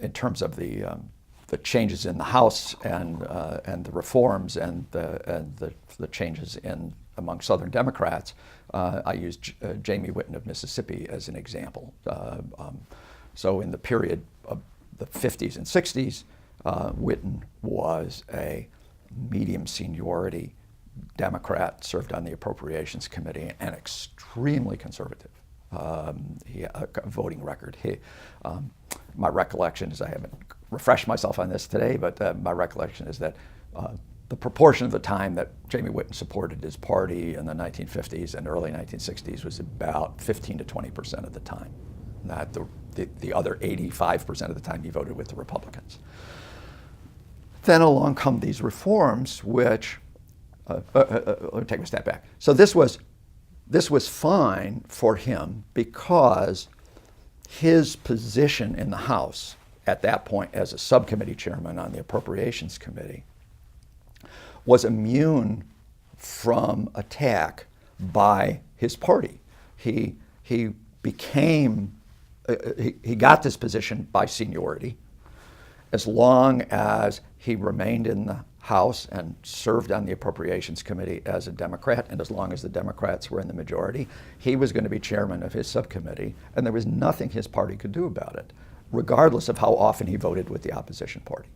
in terms of the changes in the House and the reforms and the changes among Southern Democrats, I used Jamie Whitten of Mississippi as an example. So in the period of the 50s and 60s, Whitten was a medium seniority Democrat, served on the Appropriations Committee, and extremely conservative. He had a voting record. My recollection is, I haven't refreshed myself on this today, but my recollection is that the proportion of the time that Jamie Whitten supported his party in the 1950s and early 1960s was about 15 to 20% of the time. That the other 85% of the time he voted with the Republicans. Then along come these reforms, which, let me take a step back. So this was fine for him because his position in the House at that point as a subcommittee chairman on the Appropriations Committee was immune from attack by his party. He got this position by seniority as long as he remained in the House and served on the Appropriations Committee as a Democrat, and as long as the Democrats were in the majority, he was going to be chairman of his subcommittee, and there was nothing his party could do about it, regardless of how often he voted with the opposition party.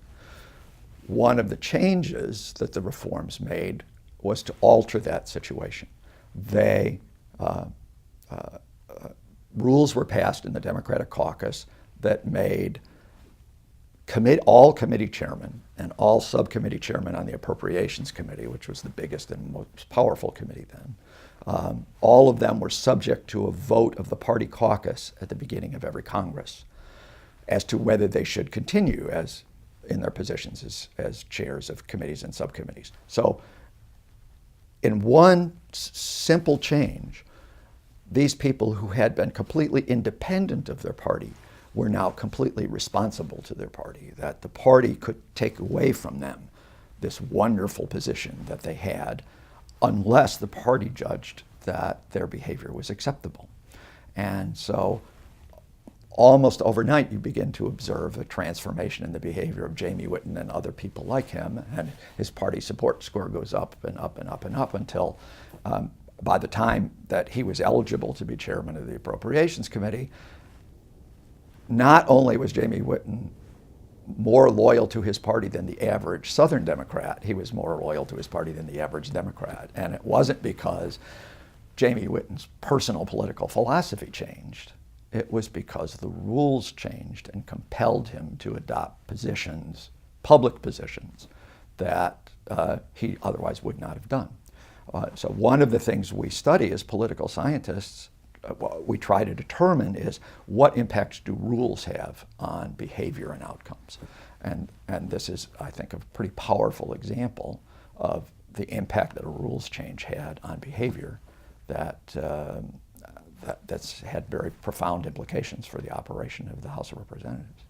One of the changes that the reforms made was to alter that situation. Rules were passed in the Democratic caucus that made all committee chairmen and all subcommittee chairmen on the Appropriations Committee, which was the biggest and most powerful committee then, all of them were subject to a vote of the party caucus at the beginning of every Congress as to whether they should continue in their positions as chairs of committees and subcommittees. So in one simple change, these people who had been completely independent of their party were now completely responsible to their party, that the party could take away from them this wonderful position that they had unless the party judged that their behavior was acceptable. And so almost overnight you begin to observe a transformation in the behavior of Jamie Whitten and other people like him, and his party support score goes up and up and up and up until by the time that he was eligible to be chairman of the Appropriations Committee, not only was Jamie Whitten more loyal to his party than the average Southern Democrat, he was more loyal to his party than the average Democrat. And it wasn't because Jamie Whitten's personal political philosophy changed. It was because the rules changed and compelled him to adopt positions, public positions, that he otherwise would not have done. So one of the things we study as political scientists, what we try to determine is what impacts do rules have on behavior and outcomes. And this is, I think, a pretty powerful example of the impact that a rules change had on behavior that's had very profound implications for the operation of the House of Representatives.